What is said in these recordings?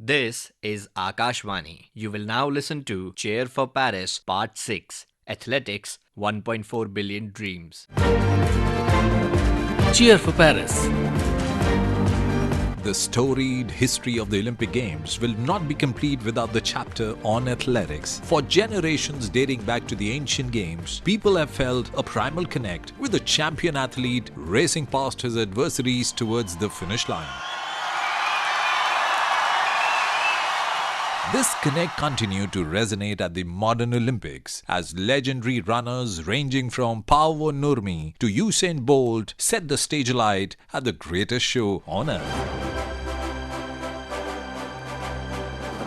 This is Akashvani. You will now listen to Cheer for Paris Part 6 Athletics 1.4 Billion Dreams. Cheer for Paris. The storied history of the Olympic Games will not be complete without the chapter on athletics. For generations dating back to the ancient games, people have felt a primal connect with the champion athlete racing past his adversaries towards the finish line. This connect continued to resonate at the modern Olympics as legendary runners ranging from Paavo Nurmi to Usain Bolt set the stage alight at the greatest show on earth.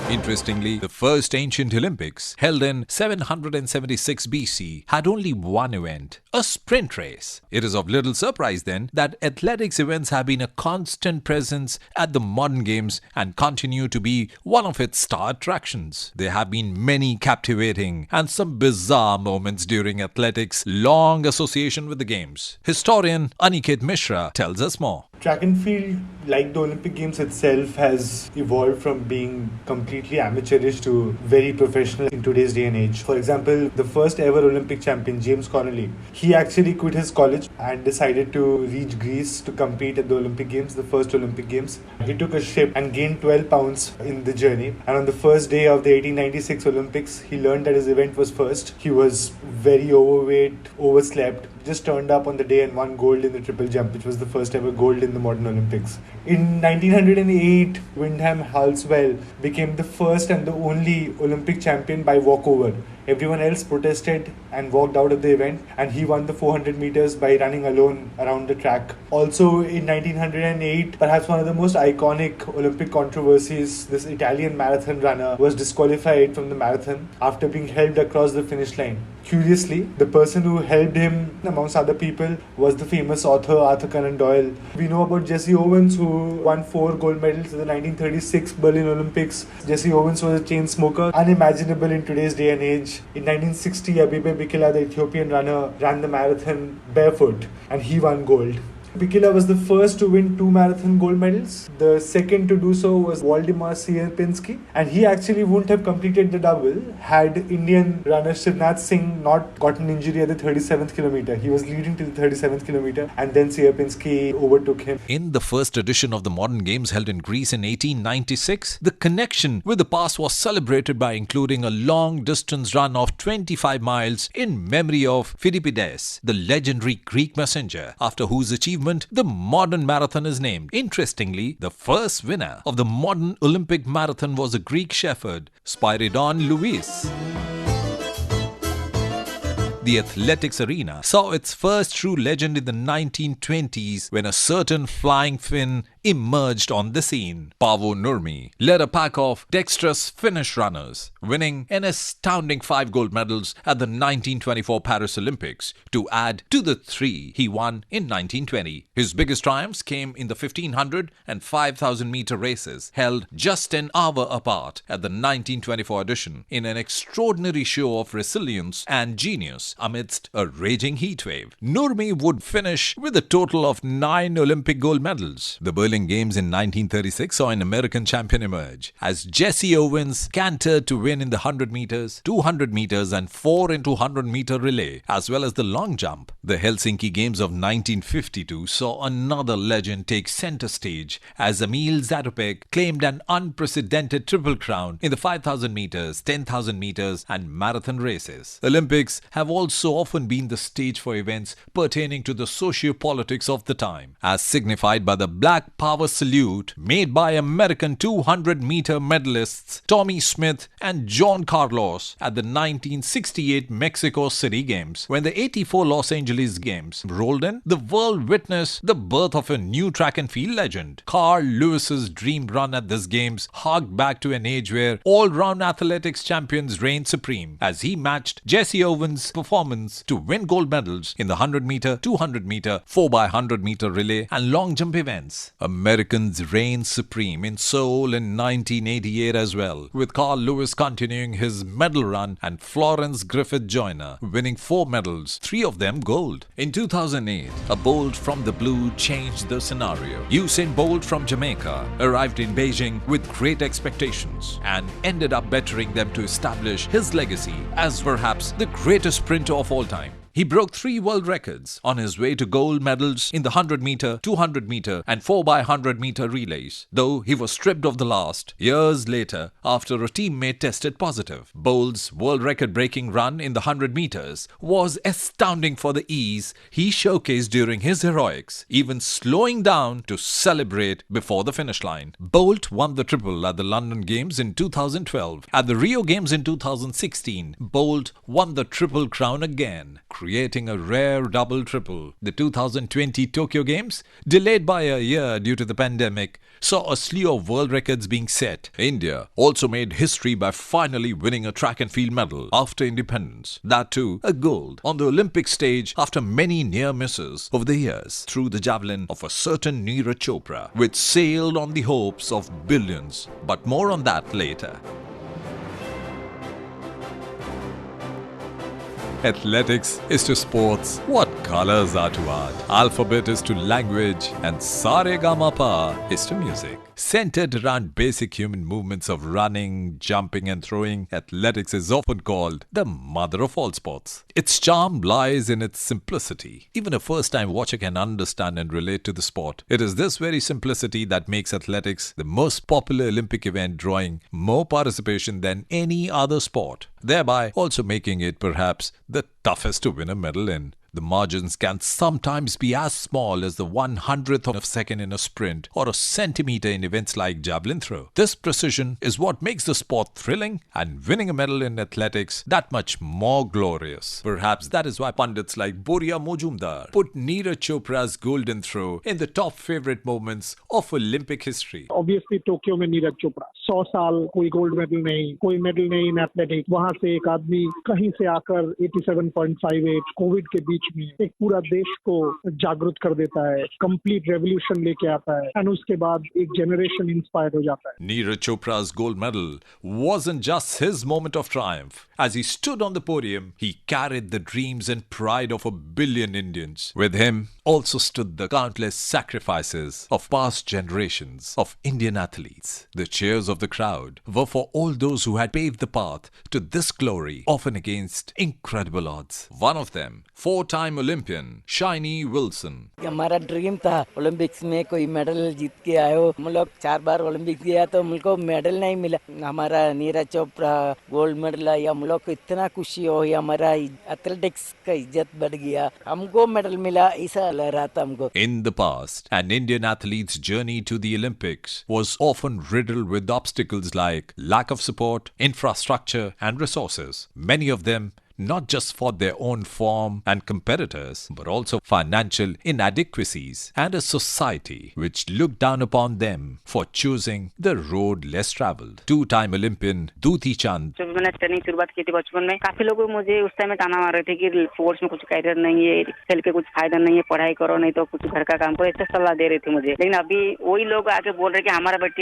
Interestingly, the first ancient Olympics, held in 776 BC, had only one event, a sprint race. It is of little surprise then that athletics events have been a constant presence at the modern games and continue to be one of its star attractions. There have been many captivating and some bizarre moments during athletics' long association with the games. Historian Aniket Mishra tells us more. Track and field, like the Olympic Games itself, has evolved from being completely amateurish to very professional in today's day and age. For example, the first ever Olympic champion, James Connolly, he actually quit his college and decided to reach Greece to compete at the Olympic Games, the first Olympic Games. He took a ship and gained 12 pounds in the journey. And on the first day of the 1896 Olympics, he learned that his event was first. He was very overweight, overslept, just turned up on the day and won gold in the triple jump, which was the first ever gold in the modern Olympics. In 1908, Wyndham Halswell became the first and the only Olympic champion by walkover. Everyone else protested and walked out of the event, and he won the 400 meters by running alone around the track. Also in 1908, perhaps one of the most iconic Olympic controversies, this Italian marathon runner was disqualified from the marathon after being helped across the finish line. Curiously, the person who helped him, amongst other people, was the famous author Arthur Conan Doyle. We know about Jesse Owens, who won 4 gold medals at the 1936 Berlin Olympics. Jesse Owens was a chain smoker, unimaginable in today's day and age. In 1960, Abebe Bikila, the Ethiopian runner, ran the marathon barefoot, and he won gold. Bikila was the first to win 2 marathon gold medals. The second to do so was Waldemar Sierpinski, and he actually wouldn't have completed the double had Indian runner Shivnath Singh not gotten injury at the 37th kilometer. He was leading to the 37th kilometer, and then Sierpinski overtook him. In the first edition of the modern games held in Greece in 1896, the connection with the past was celebrated by including a long-distance run of 25 miles in memory of Philippides, the legendary Greek messenger, after whose achievement the modern marathon is named. Interestingly, the first winner of the modern Olympic marathon was a Greek shepherd, Spyridon Louis. The athletics arena saw its first true legend in the 1920s when a certain flying Finn emerged on the scene. Paavo Nurmi led a pack of dexterous Finnish runners, winning an astounding 5 gold medals at the 1924 Paris Olympics to add to the 3 he won in 1920. His biggest triumphs came in the 1500 and 5000 meter races, held just an hour apart at the 1924 edition, in an extraordinary show of resilience and genius amidst a raging heatwave. Nurmi would finish with a total of 9 Olympic gold medals. The Berlin Games in 1936 saw an American champion emerge as Jesse Owens cantered to win in the 100 meters, 200 meters and 4 into 100 meter relay, as well as the long jump. The Helsinki Games of 1952 saw another legend take center stage as Emil Zatopek claimed an unprecedented triple crown in the 5,000 meters, 10,000 meters and marathon races. Olympics have also often been the stage for events pertaining to the socio-politics of the time, as signified by the Black Power salute made by American 200-meter medalists Tommy Smith and John Carlos at the 1968 Mexico City Games. When the 84 Los Angeles Games rolled in, the world witnessed the birth of a new track and field legend. Carl Lewis's dream run at this Games harked back to an age where all-round athletics champions reigned supreme, as he matched Jesse Owens' performance to win gold medals in the 100-meter, 200-meter, 4x100-meter relay and long jump events. A Americans reigned supreme in Seoul in 1988 as well, with Carl Lewis continuing his medal run and Florence Griffith Joyner winning 4 medals, 3 of them gold. In 2008, a bolt from the blue changed the scenario. Usain Bolt from Jamaica arrived in Beijing with great expectations and ended up bettering them to establish his legacy as perhaps the greatest sprinter of all time. He broke 3 world records on his way to gold medals in the 100 meter, 200 meter and 4x100 meter relays, though he was stripped of the last years later after a teammate tested positive. Bolt's world record breaking run in the 100 meters was astounding for the ease he showcased during his heroics, even slowing down to celebrate before the finish line. Bolt won the triple at the London Games in 2012. At the Rio Games in 2016, Bolt won the triple crown again, creating a rare double triple. The 2020 Tokyo Games, delayed by a year due to the pandemic, saw a slew of world records being set. India also made history by finally winning a track and field medal after independence. That too, a gold on the Olympic stage after many near misses over the years through the javelin of a certain Neeraj Chopra, which sailed on the hopes of billions. But more on that later. Athletics is to sports what colors are to art, alphabet is to language, and Saregamapa is to music. Centered around basic human movements of running, jumping and throwing, athletics is often called the mother of all sports. Its charm lies in its simplicity. Even a first-time watcher can understand and relate to the sport. It is this very simplicity that makes athletics the most popular Olympic event, drawing more participation than any other sport, thereby also making it perhaps the toughest to win a medal in. The margins can sometimes be as small as the 100th of a second in a sprint or a centimeter in events like javelin throw. This precision is what makes the sport thrilling and winning a medal in athletics that much more glorious. Perhaps that is why pundits like Boria Mojumdar put Neeraj Chopra's golden throw in the top favorite moments of Olympic history. Obviously, Tokyo में नीरज चोपड़ा 100 साल कोई gold medal नहीं, कोई medal नहीं in athletics. वहां से एक आदमी कहीं से आकर 87.58 कोविड के बीच में एक पूरा देश को जागरूक कर देता है, कंप्लीट रेवोल्यूशन लेके आता है, और उसके बाद एक जनरेशन इंस्पायर हो जाता है. Neeraj Chopra's gold medal wasn't just his moment of triumph. As he stood on the podium, he carried the dreams and pride of a billion Indians. With him also stood the countless sacrifices of past generations of Indian athletes. The cheers of the crowd were for all those who had paved the path to this glory, often against incredible odds. One of them, 4-time Olympian Shiny Wilson. हमारा dream था Olympics में कोई medal जीत के आए हो. हम लोग 4 बार Olympics गया तो हमको मेडल नहीं मिला. हमारा नीरज चोपड़ा गोल्ड मेडल आया. हम लोग को इतना खुशी हो, हमारा एथलेटिक्स का इज्जत बढ़ गया. हमको मेडल मिला, ऐसा लग रहा था हमको. In the past, an Indian athlete's journey to the Olympics was often riddled with obstacles like lack of support, infrastructure, and resources. Many of them not just for their own form and competitors, but also financial inadequacies and a society which looked down upon them for choosing the road less traveled. Two-time Olympian Duti Chand. जब मैंने training शुरुआत की थी बचपन में, काफी लोग मुझे उस टाइम में ताना मार रहे थे कि स्पोर्ट्स में कुछ कैरियर नहीं है, खेल के कुछ फायदा नहीं है, पढ़ाई करो नहीं तो कुछ घर का काम करो, ऐसे सलाह दे रहे थे मुझे. लेकिन अभी वही लोग आके बोल रहे कि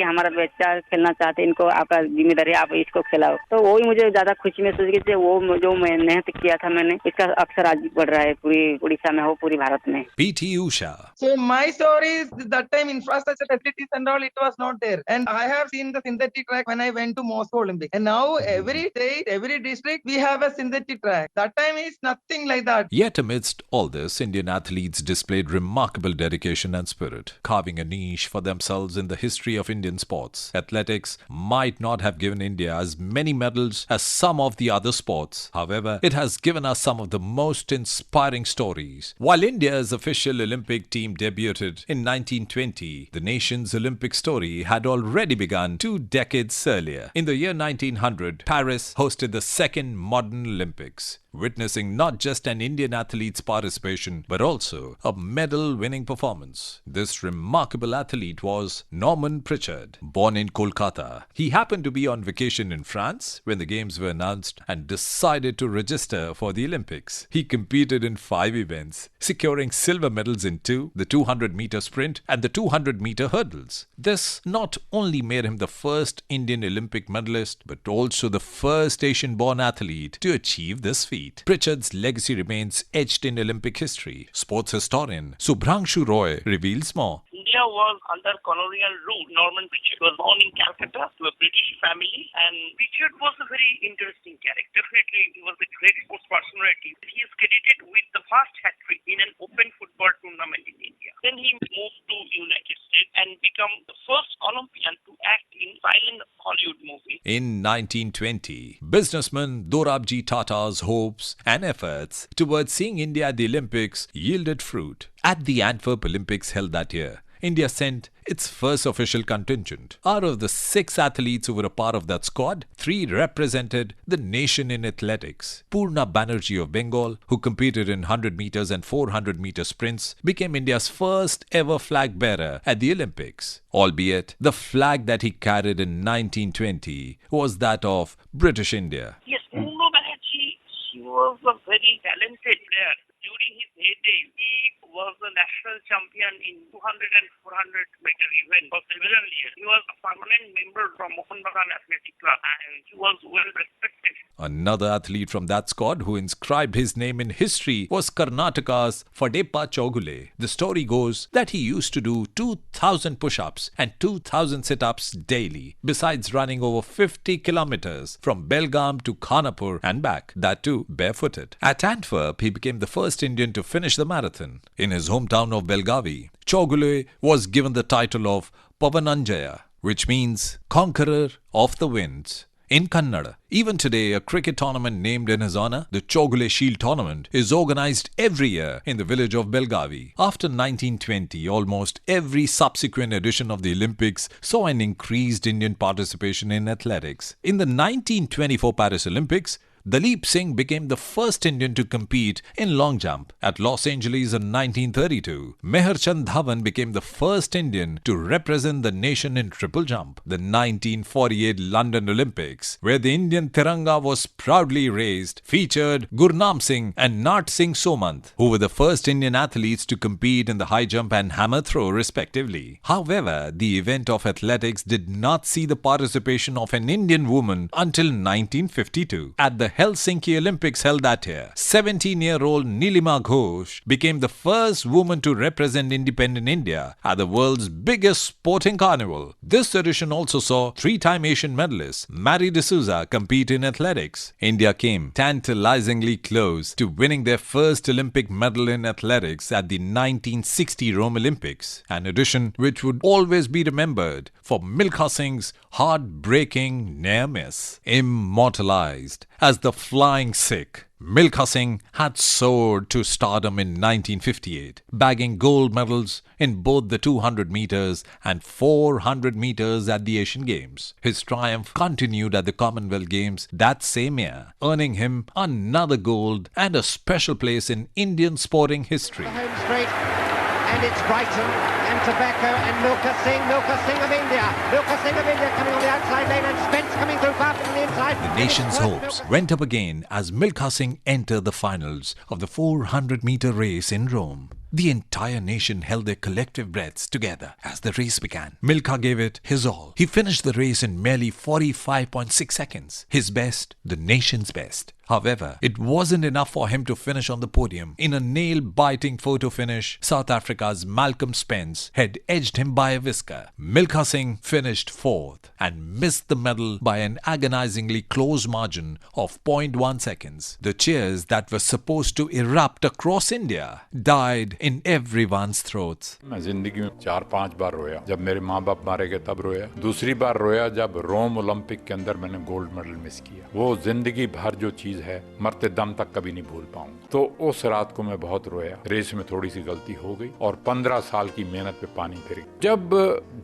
हमारा बच्चा खेलना चाहते, इनको आपका जिम्मेदारी, आप इसको खिलाओ. तो वही मुझे ज्यादा खुशी महसूस की, वो जो मैं मेहनत किया था मैंने, इसका अक्सर आज बढ़ रहा है पूरी उड़ीसा में हो, पूरी भारत में. PT Usha. So my story is that time infrastructure facilities and all, it was not there, and I have seen the synthetic track when I went to Moscow Olympics, and now every state, every district, we have a synthetic track. That time is nothing like that. Yet amidst all this, Indian athletes displayed remarkable dedication and spirit, carving a niche for themselves in the history of Indian sports. Athletics might not have given India as many medals as some of the other sports. However, it has given us some of the most inspiring stories. While India's official Olympic team debuted in 1920, the nation's Olympic story had already begun 2 decades earlier. In the year 1900, Paris hosted the second modern Olympics. witnessing not just an Indian athlete's participation but also a medal-winning performance. This remarkable athlete was Norman Pritchard. Born in Kolkata, he happened to be on vacation in France when the games were announced and decided to register for the Olympics. He competed in 5 events, securing silver medals in 2, the 200-meter sprint and the 200-meter hurdles. This not only made him the first Indian Olympic medalist, but also the first Asian-born athlete to achieve this feat. Pritchard's legacy remains etched in Olympic history. Sports historian Subhrangshu Roy reveals more. India was under colonial rule. Norman Pritchard was born in Calcutta to a British family, and Pritchard was a very interesting character. Definitely, he was a great sports personality. He is credited with the first hat-trick in an open football tournament in India. Then he moved to United States and became the first Olympian to act in silent Hollywood movie. In 1920, businessman Dorabji Tata's hopes and efforts towards seeing India at the Olympics yielded fruit. At the Antwerp Olympics held that year, India sent its first official contingent. Out of the 6 athletes who were a part of that squad, 3 represented the nation in athletics. Purna Banerjee of Bengal, who competed in 100 meters and 400 meter sprints, became India's first ever flag bearer at the Olympics. Albeit, the flag that he carried in 1920 was that of British India. Yes, Purna Banerjee, she was a very talented player. During his heyday, he was the national champion in 200 and 400 meter event for several years. He was a permanent member from Mohan Bagan Athletic Club and he was well respected. Another athlete from that squad who inscribed his name in history was Karnataka's Fadepa Chowdhury. The story goes that he used to do 2,000 push-ups and 2,000 sit-ups daily, besides running over 50 kilometers from Belgaum to Khanapur and back, that too barefooted. At Antwerp, he became the first Indian to finish the marathon. In his hometown of Belgavi, Chowdhury was given the title of Pavananjaya, which means conqueror of the winds in Kannada. Even today, a cricket tournament named in his honor, the Chowdhury Shield Tournament, is organized every year in the village of Belgavi. After 1920, almost every subsequent edition of the Olympics saw an increased Indian participation in athletics. In the 1924 Paris Olympics, Dalip Singh became the first Indian to compete in long jump. At Los Angeles in 1932, Meherchand Dhawan became the first Indian to represent the nation in triple jump. The 1948 London Olympics, where the Indian Tiranga was proudly raised, featured Gurnam Singh and Nat Singh Somant, who were the first Indian athletes to compete in the high jump and hammer throw respectively. However, the event of athletics did not see the participation of an Indian woman until 1952. At the Helsinki Olympics held that year, 17-year-old Nilima Ghosh became the first woman to represent independent India at the world's biggest sporting carnival. This edition also saw 3-time Asian medalist Mary D'Souza compete in athletics. India came tantalizingly close to winning their first Olympic medal in athletics at the 1960 Rome Olympics, an edition which would always be remembered for Milkha Singh's heartbreaking near miss. Immortalized as the Flying Sikh, Milkha Singh had soared to stardom in 1958, bagging gold medals in both the 200 meters and 400 meters at the Asian Games. His triumph continued at the Commonwealth Games that same year, earning him another gold and a special place in Indian sporting history. Home straight, and it's Brighton and Tobacco and Milkha Singh of India. Milkha Singh of India coming on the outside lane and Spence coming through fast from the inside. The nation's hopes went up again as Milkha Singh entered the finals of the 400-meter race in Rome. The entire nation held their collective breaths together as the race began. Milkha gave it his all. He finished the race in merely 45.6 seconds. His best, the nation's best. However, it wasn't enough for him to finish on the podium. In a nail-biting photo finish, South Africa's Malcolm Spence had edged him by a whisker. Milkha Singh finished 4th and missed the medal by an agonizingly close margin of 0.1 seconds. The cheers that were supposed to erupt across India died in everyone's throats. मैं जिंदगी में 4-5 बार रोया. जब मेरे माँ बाप मारे गए तब रोया. दूसरी बार रोया जब रोम ओलंपिक के अंदर मैंने गोल्ड मेडल मिस किया. वो जिंदगी भर जो चीज है मरते दम तक कभी नहीं भूल पाऊंगा. तो उस रात को मैं बहुत रोया. रेस में थोड़ी सी गलती हो गई और 15 साल की मेहनत पे पानी फिर गया. जब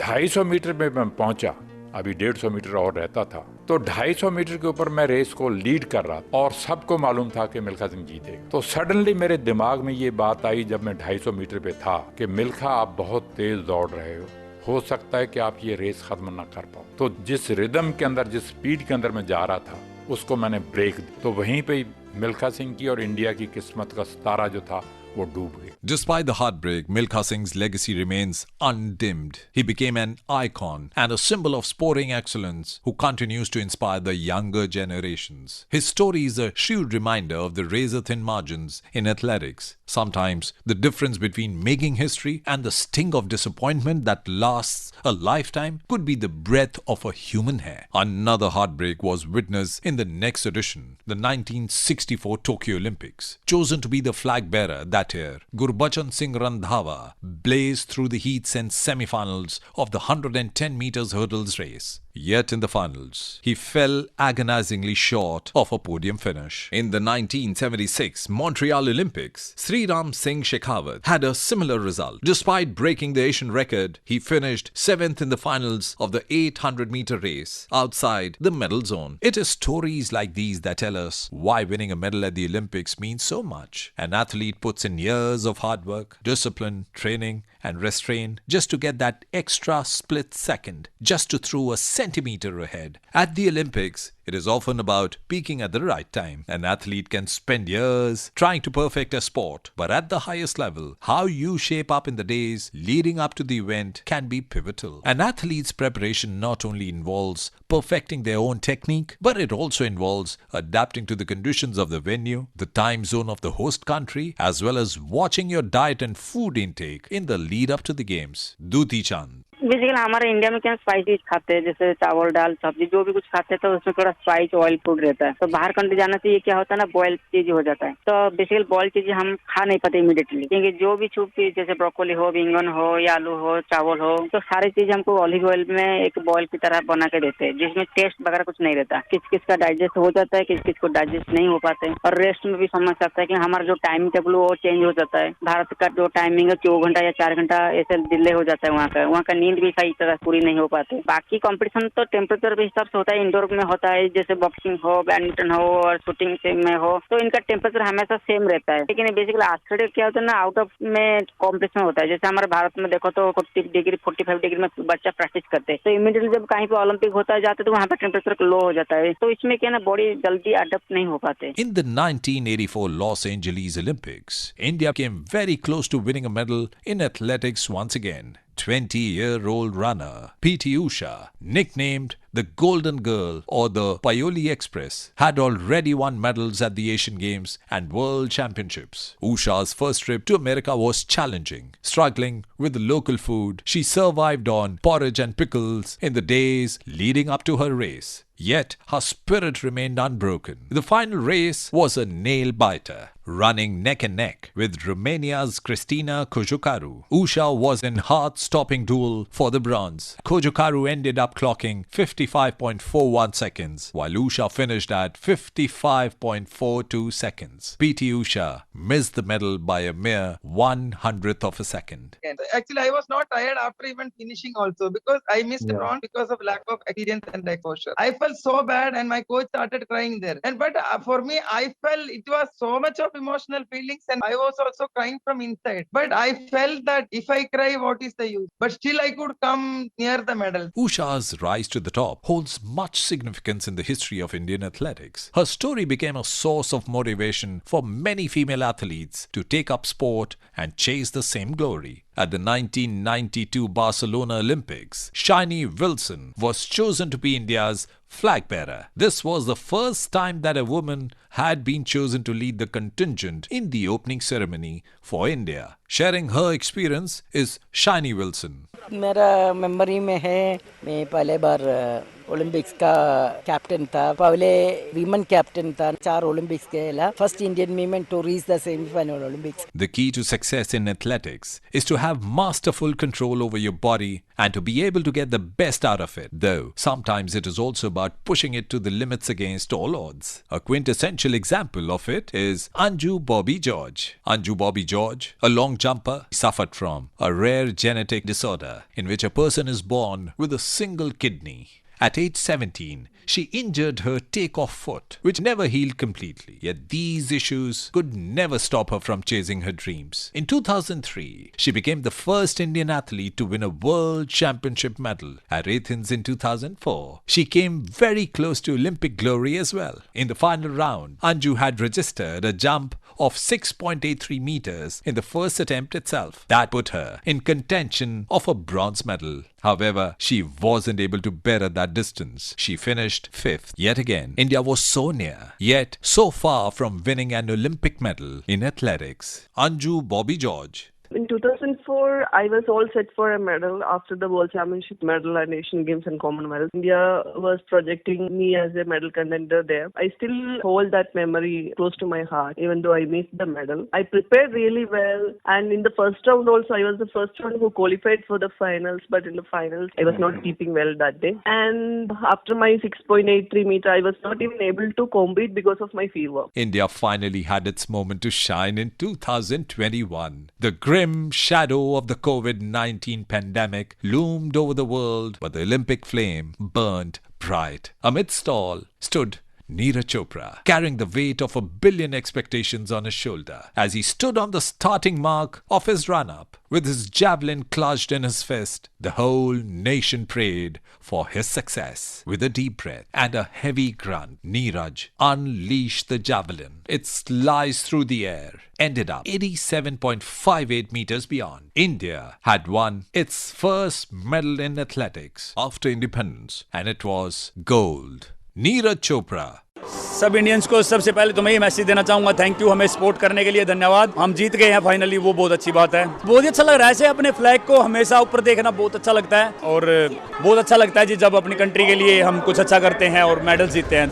250 मीटर में मैं पहुंचा, अभी 150 मीटर और रहता था, तो 250 मीटर के ऊपर मैं रेस को लीड कर रहा था और सबको मालूम था कि मिल्खा सिंह जीतेगा। तो सडनली मेरे दिमाग में ये बात आई जब मैं 250 मीटर पे था कि मिल्खा आप बहुत तेज दौड़ रहे हो सकता है कि आप ये रेस खत्म ना कर पाओ। तो जिस रिदम के अंदर, जिस स्पीड के अंदर मैं जा रहा था, उसको मैंने ब्रेक दी। तो वहीं पे मिल्खा सिंह की और इंडिया की किस्मत का सितारा जो था वो डूब गई। Despite the heartbreak, Milkha Singh's legacy remains undimmed. He became an icon and a symbol of sporting excellence who continues to inspire the younger generations. His story is a shrewd reminder of the razor-thin margins in athletics. Sometimes the difference between making history and the sting of disappointment that lasts a lifetime could be the breadth of a human hair. Another heartbreak was witnessed in the next edition, the 1964 Tokyo Olympics. Chosen to be the flag bearer that year, Gurbachan Singh Randhawa blazed through the heats and semi-finals of the 110 meters hurdles race. Yet in the finals, he fell agonizingly short of a podium finish. In the 1976 Montreal Olympics, Sriram Singh Shekhawat had a similar result. Despite breaking the Asian record, he finished 7th in the finals of the 800-meter race outside the medal zone. It is stories like these that tell us why winning a medal at the Olympics means so much. An athlete puts in years of hard work, discipline, training, and restraint just to get that extra split second, just to throw a centimeter ahead. At the Olympics, it is often about peaking at the right time. An athlete can spend years trying to perfect a sport, but at the highest level, how you shape up in the days leading up to the event can be pivotal. An athlete's preparation not only involves perfecting their own technique, but it also involves adapting to the conditions of the venue, the time zone of the host country, as well as watching your diet and food intake in the lead up to the games. Duti Chand. Basically हमारे India में क्या spicy खाते हैं, जैसे चावल दाल सब्जी जो भी कुछ खाते हैं तो उसमें थोड़ा स्पाइस ऑयल फूड रहता है। तो बाहर कंट्री जाने से ये क्या होता है ना, बॉयल चीज हो जाता है। तो बेसिकली बॉयल चीजें हम खा नहीं पाते इमीडिएटली, क्योंकि जो भी चीज जैसे ब्रोकोली हो, बैंगन हो या आलू हो, चावल हो, तो सारी चीज हमको ऑलिव ऑयल में एक बॉयल की तरह बना के देते हैं, जिसमें टेस्ट वगैरह कुछ नहीं रहता। किस किस का डाइजेस्ट हो जाता है, किस किस को डाइजेस्ट नहीं हो पाते। और रेस्ट में भी समझ सकता है कि हमारा जो टाइम टेबल वो चेंज हो जाता है। भारत का जो टाइमिंग है 2 घंटा या 4 घंटा ऐसे डिले हो जाता है। वहाँ का नींद भी सही तरह पूरी नहीं हो पाते। बाकी कंपटीशन तो टेम्परेचर के हिसाब से होता है, इंडोर में होता है, जैसे बॉक्सिंग हो, बैडमिंटन हो और शूटिंग में हो, तो इनका टेम्परेचर हमेशा सेम रहता है। लेकिन बेसिकली एथलेटिक्स क्या होता है ना, आउट ऑफ में कॉम्पिटिशन होता है। जैसे हमारे भारत में देखो तो 40 डिग्री 45 डिग्री में बच्चा प्रैक्टिस करते हैं, तो इमीडिएटली जब कहीं पे ओलंपिक होता जाता है तो वहाँ पे टेम्परेचर लो हो जाता है, तो इसमें क्या ना बॉडी जल्दी अडेप्ट नहीं हो पाते। In the 1984 Los Angeles Olympics, India came very close to winning a medal in athletics once again. 20-year-old runner P.T. Usha, nicknamed the Golden Girl or the Paioli Express, had already won medals at the Asian Games and World Championships. Usha's first trip to America was challenging. Struggling with the local food, she survived on porridge and pickles in the days leading up to her race. Yet her spirit remained unbroken. The final race was a nail-biter. Running neck and neck with Romania's Cristina Cojocaru, Usha was in heart-stopping duel for the bronze. Cojocaru ended up clocking 55.41 seconds, while Usha finished at 55.42 seconds. P.T. Usha missed the medal by a mere 1/100th of a second. Actually, I was not tired after even finishing also, because I missed bronze because of lack of experience and exposure. I felt so bad and my coach started crying there. But for me, I felt it was so much of emotional feelings and I was also crying from inside. But I felt that if I cry, what is the use? But still I could come near the medal. Usha's rise to the top holds much significance in the history of Indian athletics. Her story became a source of motivation for many female athletes to take up sport and chase the same glory. At the 1992 Barcelona Olympics, Shiny Wilson was chosen to be India's flag bearer. This was the first time that a woman had been chosen to lead the contingent in the opening ceremony for India. Sharing her experience is Shiny Wilson. मेरा memory में है, मैं पहले बार Olympics का captain था, पहले women captain था 4 Olympics के अलावा, first Indian women to reach the semifinal Olympics. The key to success in athletics is to have masterful control over your body and to be able to get the best out of it, though sometimes it is also about pushing it to the limits against all odds. A quintessential example of it is Anju Bobby George. Anju Bobby George, a long jumper, suffered from a rare genetic disorder in which a person is born with a single kidney. At age 17, she injured her takeoff foot, which never healed completely. Yet these issues could never stop her from chasing her dreams. In 2003, she became the first Indian athlete to win a World Championship medal. At Athens in 2004, she came very close to Olympic glory as well. In the final round, Anju had registered a jump of 6.83 meters in the first attempt itself. That put her in contention of a bronze medal. However, she wasn't able to better that distance. She finished 5th. Yet again, India was so near, yet so far from winning an Olympic medal in athletics. Anju Bobby George. In 2004, I was all set for a medal after the World Championship medal and Asian Games and Commonwealth. India was projecting me as a medal contender there. I still hold that memory close to my heart, even though I missed the medal. I prepared really well, and in the first round also, I was the first one who qualified for the finals, but in the finals, I was not keeping well that day. And after my 6.83 meter, I was not even able to compete because of my fever. India finally had its moment to shine in 2021. The grim shadow of the COVID-19 pandemic loomed over the world, but the Olympic flame burned bright. Amidst all stood Neeraj Chopra, carrying the weight of 1 billion expectations on his shoulder. As he stood on the starting mark of his run-up, with his javelin clutched in his fist, the whole nation prayed for his success. With a deep breath and a heavy grunt, Neeraj unleashed the javelin. It sliced through the air, ended up 87.58 meters beyond. India had won its first medal in athletics after independence, and it was gold. Neeraj Chopra. सब Indians को सबसे पहले तो मैं ये message देना चाहूंगा, thank you, हमें सपोर्ट करने के लिए धन्यवाद। हम जीत गए हैं फाइनली, वो बहुत अच्छी बात है। बहुत ही अच्छा लग रहा है, ऐसे अपने फ्लैग को हमेशा ऊपर देखना बहुत अच्छा लगता है, और बहुत अच्छा लगता है जी जब अपनी कंट्री के लिए हम कुछ अच्छा करते हैं और मेडल जीतते हैं।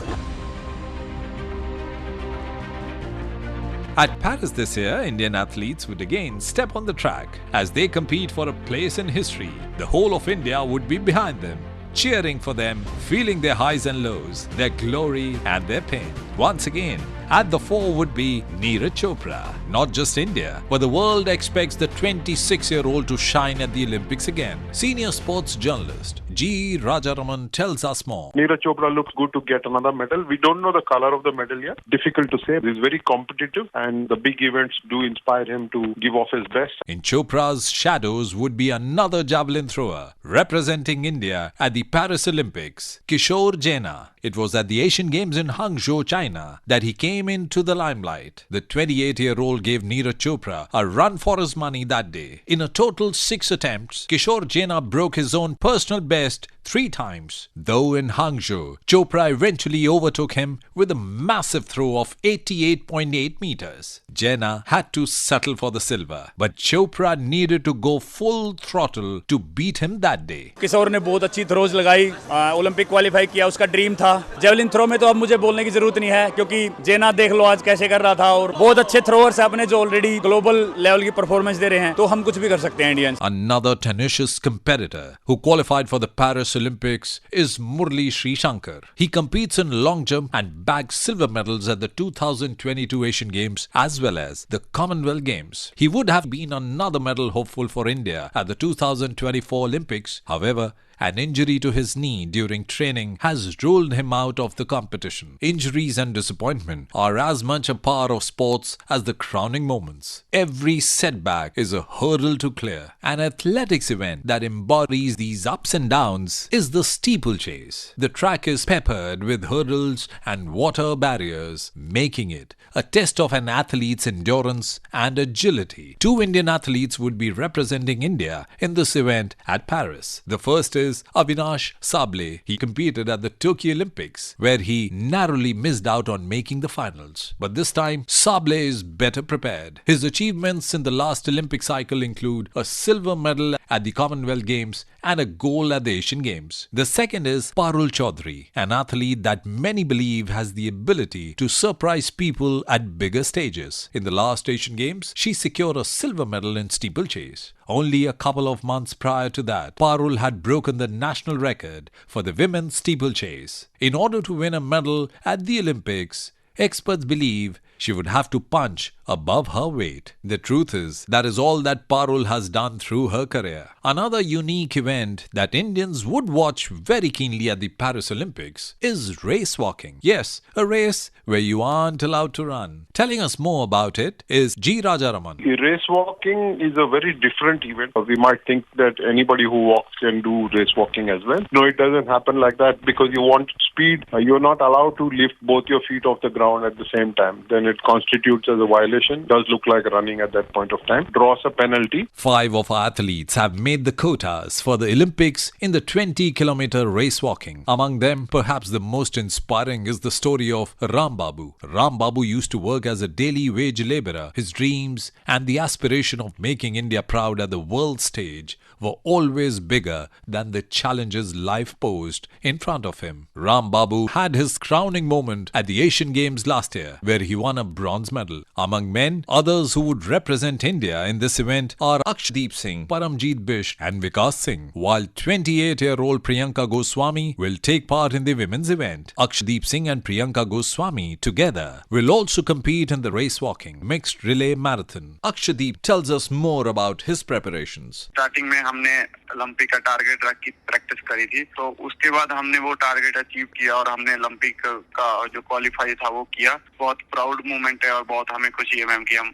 At Paris this year, Indian athletes would again step on the track as they compete for a place in history. The whole of India would be behind them, cheering for them, feeling their highs and lows, their glory and their pain. Once again, at the fore would be Neeraj Chopra. Not just India, but the world expects the 26-year-old to shine at the Olympics again. Senior sports journalist G. Rajaraman tells us more. Neeraj Chopra looks good to get another medal. We don't know the color of the medal yet. Difficult to say. He's very competitive, and the big events do inspire him to give off his best. In Chopra's shadows would be another javelin thrower representing India at the Paris Olympics, Kishore Jaina. It was at the Asian Games in Hangzhou, China, that he came into the limelight. The 28-year-old gave Neeraj Chopra a run for his money that day. In a total 6 attempts, Kishore Jaina broke his own personal best 3 times. Though in Hangzhou, Chopra eventually overtook him with a massive throw of 88.8 meters. Jaina had to settle for the silver, but Chopra needed to go full throttle to beat him that day. किशोर ने बहुत अच्छी throws लगाई, Olympic qualify किया, उसका dream था। Javelin throw में तो अब मुझे बोलने की जरूरत नहीं है, क्योंकि जेना देख लो आज कैसे कर रहा था, और बहुत अच्छे थ्रोअर्स हैं अपने जो ऑलरेडी ग्लोबल लेवल की परफॉर्मेंस दे रहे हैं, तो हम कुछ भी कर सकते हैं Indians. Another tenacious competitor who qualified for the Paris Olympics is Murli Sri Shankar. He competes in long jump and bags silver medals at the 2022 Asian Games as well as the Commonwealth Games. He would have been another medal hopeful for India at the 2024 Olympics. However, an injury to his knee during training has ruled him out of the competition. Injuries and disappointment are as much a part of sports as the crowning moments. Every setback is a hurdle to clear. An athletics event that embodies these ups and downs is the steeplechase. The track is peppered with hurdles and water barriers, making it a test of an athlete's endurance and agility. 2 Indian athletes would be representing India in this event at Paris. The first is Avinash Sable. He competed at the Tokyo Olympics, where he narrowly missed out on making the finals. But this time, Sable is better prepared. His achievements in the last Olympic cycle include a silver medal at the Commonwealth Games and a gold at the Asian Games. The second is Parul Chowdhury, an athlete that many believe has the ability to surprise people at bigger stages. In the last Asian Games, she secured a silver medal in steeplechase. Only a couple of months prior to that, Parul had broken the national record for the women's steeplechase. In order to win a medal at the Olympics, experts believe she would have to punch above her weight. The truth is, that is all that Parul has done through her career. Another unique event that Indians would watch very keenly at the Paris Olympics is race walking. Yes, a race where you aren't allowed to run. Telling us more about it is G. Rajaraman. Race walking is a very different event. We might think that anybody who walks can do race walking as well. No, it doesn't happen like that because you want speed. You're not allowed to lift both your feet off the ground at the same time. Then it constitutes as a violation. Does look like running at that point of time. Draws a penalty. 5 of our athletes have made the quotas for the Olympics in the 20-kilometer race walking. Among them, perhaps the most inspiring is the story of Ram Babu. Ram Babu used to work as a daily wage labourer. His dreams and the aspiration of making India proud at the world stage were always bigger than the challenges life posed in front of him. Ram Babu had his crowning moment at the Asian Games last year, where he won a bronze medal. Among men, others who would represent India in this event are Akshdeep Singh, Paramjeet Bish and Vikas Singh, while 28-year-old Priyanka Goswami will take part in the women's event. Akshdeep Singh and Priyanka Goswami together will also compete in the race walking mixed relay marathon. Akshdeep tells us more about his preparations. Starting में हमने Olympic का target रख के practice करी थी, तो उसके बाद हमने वो टारगेट अचीव किया और हमने ओलंपिक का जो क्वालिफाई था वो किया. बहुत प्राउड मोमेंट है और बहुत हमें खुशी है मैम कि हम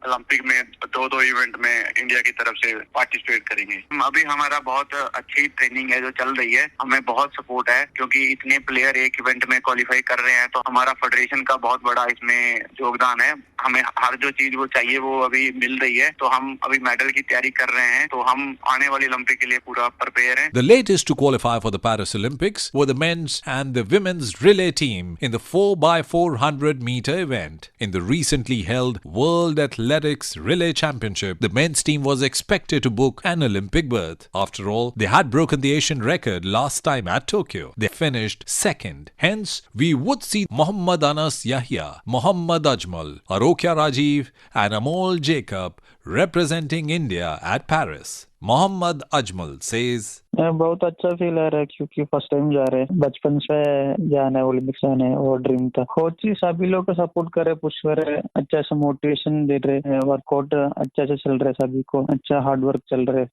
ओलंपिक में दो इवेंट में इंडिया की तरफ से पार्टिसिपेट करेंगे. अभी हमारा बहुत अच्छी ट्रेनिंग है जो चल रही है. हमें बहुत सपोर्ट है क्योंकि इतने प्लेयर एक इवेंट में क्वालिफाई कर रहे हैं, तो हमारा फेडरेशन का बहुत बड़ा इसमें योगदान है. हमें हर जो चीज वो चाहिए वो अभी मिल रही है, तो हम अभी मेडल की तैयारी कर रहे हैं, तो हम आने वाली ओलंपिक के लिए पूरा प्रिपेयर हैं. The latest to qualify for the Paris Olympics were the men's and the women's relay team in the 4x400 meter event. In the recently held World Athletics Relay Championship, the men's team was expected to book an Olympic berth. After all, they had broken the Asian record last time at Tokyo. They finished second. Hence, we would see Mohammad Anas Yahya, Mohammad Ajmal, Arokya Rajiv and Amol Jacob representing India at Paris. Mohammad Ajmal says, बहुत अच्छा feel आ रहा है क्योंकि first time जा रहे हैं. बचपन से जाना है, ओलंपिक्स जाना है, वो ड्रीम था. कोच ही सभी लोग को सपोर्ट करे, पुश करे, अच्छा सा मोटिवेशन दे रहे. वर्कआउट अच्छा से चल रहा है, सभी को अच्छा हार्ड वर्क चल रहा है.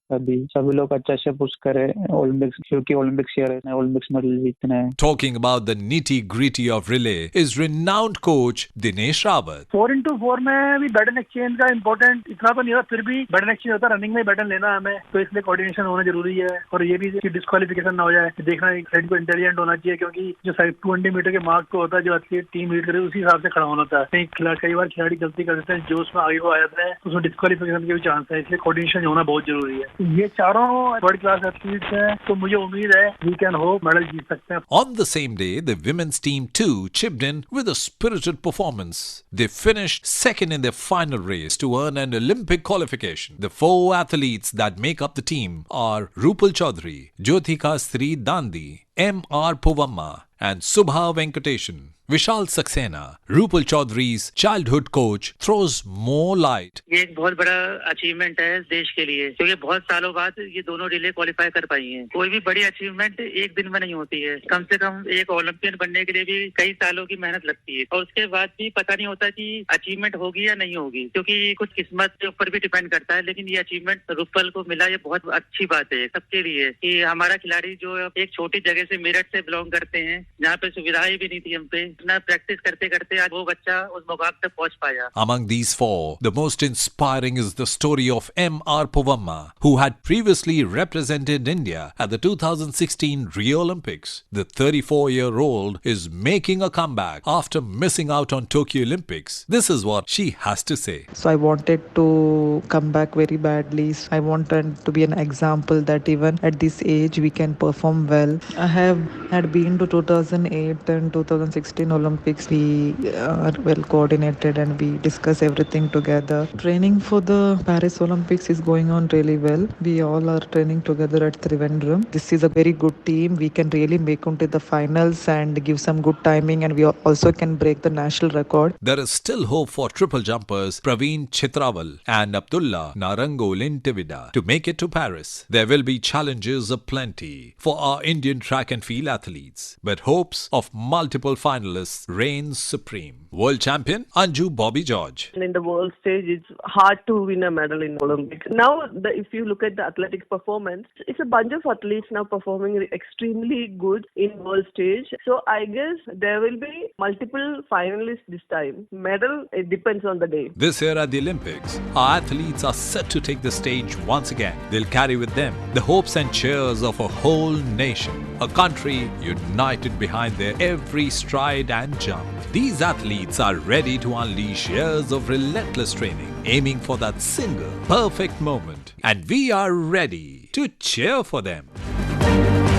सभी लोग अच्छा से पुश करे ओलंपिक्स, क्योंकि ओलंपिक्स ईयर है, ओलंपिक्स मेडल जीतना है. Talking about the nitty-gritty of relay is renowned coach Dinesh Rawat. 4x4 में भी बैटन एक्सचेंज का इम्पोर्टेंट इतना तो नहीं होता, फिर भी बैटन एक्सचेंज होता है. रनिंग में बैटन लेना हमें, तो इसलिए कोऑर्डिनेशन होना जरूरी है. और ये भी डिस्क्वालिफिकेशन ना हो जाए, देखना एक साइड को इंटेलिजेंट होना चाहिए, क्योंकि जो साइड 200 मीटर के मार्क को होता है, जो अच्छी टीम लीड करे उसी हिसाब से खड़ा होना होता है. कई बार खिलाड़ी गलती कर देते हैं, जोश में आगे को आ जाते हैं, उसमें डिस्क्वालिफिकेशन के भी चांस है. इसलिए कोऑर्डिनेशन होना बहुत जरूरी है. ये चारों वर्ल्ड क्लास एथलीट्स हैं, तो मुझे उम्मीद है वी कैन होप मेडल जीत सकते हैं. On the same day, the women's team too chipped in with a spirited performance. They finished second in their final race to earn an Olympic qualification. The 4 athletes that make up the team are Rupal Chowdhury, Jyotika Sri Dandi, M.R. Povamma and Subha Venkateshan. Vishal Saxena, Rupal Chaudhury's childhood coach, throws more light. ये एक बहुत बड़ा achievement है देश के लिए, क्योंकि बहुत सालों बाद ये दोनों रिले क्वालिफाई कर पाई हैं. कोई भी बड़ी अचीवमेंट एक दिन में नहीं होती है. कम से कम एक ओलंपियन बनने के लिए भी कई सालों की मेहनत लगती है, और उसके बाद भी पता नहीं होता कि अचीवमेंट होगी या नहीं होगी, क्योंकि कुछ किस्मत के ऊपर भी डिपेंड करता है. लेकिन ये अचीवमेंट रूपल को मिला, ये बहुत अच्छी बात है सबके लिए कि हमारा खिलाड़ी जो एक छोटी जगह से मेरठ से बिलोंग करते हैं, जहाँ पे सुविधाएं भी नहीं थी हम पे, अपना प्रैक्टिस करते करते आज वो बच्चा उस मुकाम तक पहुंच पाया. Among these 4, the most inspiring is the story of M.R. Povamma, who had previously represented India at the 2016 Rio Olympics. The 34-year-old is making a comeback after missing out on Tokyo Olympics. This is what she has to say. So I wanted to come back very badly. I wanted to be an example that even at this age we can perform well. I had been to 2008 and 2016 Olympics. We are well coordinated and we discuss everything together. Training for the Paris Olympics is going on really well. We all are training together at Trivandrum. This is a very good team. We can really make it to the finals and give some good timing, and we also can break the national record. There is still hope for triple jumpers Praveen Chitraval and Abdullah Narangol Intivida to make it to Paris. There will be challenges aplenty for our Indian track track and field athletes, but hopes of multiple finalists reign supreme. World champion Anju Bobby George. In the world stage, it's hard to win a medal in Olympics. Now, if you look at the athletics performance, it's a bunch of athletes now performing extremely good in world stage. So I guess there will be multiple finalists this time. Medal, it depends on the day. This year at the Olympics, our athletes are set to take the stage once again. They'll carry with them the hopes and cheers of a whole nation, a country united behind their every stride and jump. These athletes are ready to unleash years of relentless training, aiming for that single perfect moment. And we are ready to cheer for them.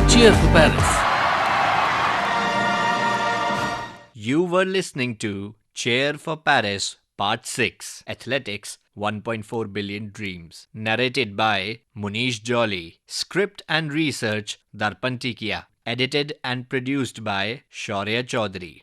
Cheer for Paris. You were listening to Cheer for Paris Part 6, Athletics 1.4 Billion Dreams. Narrated by Munish Jolly. Script and research Darpan Tikiya. Edited and produced by Sourya Chowdhury.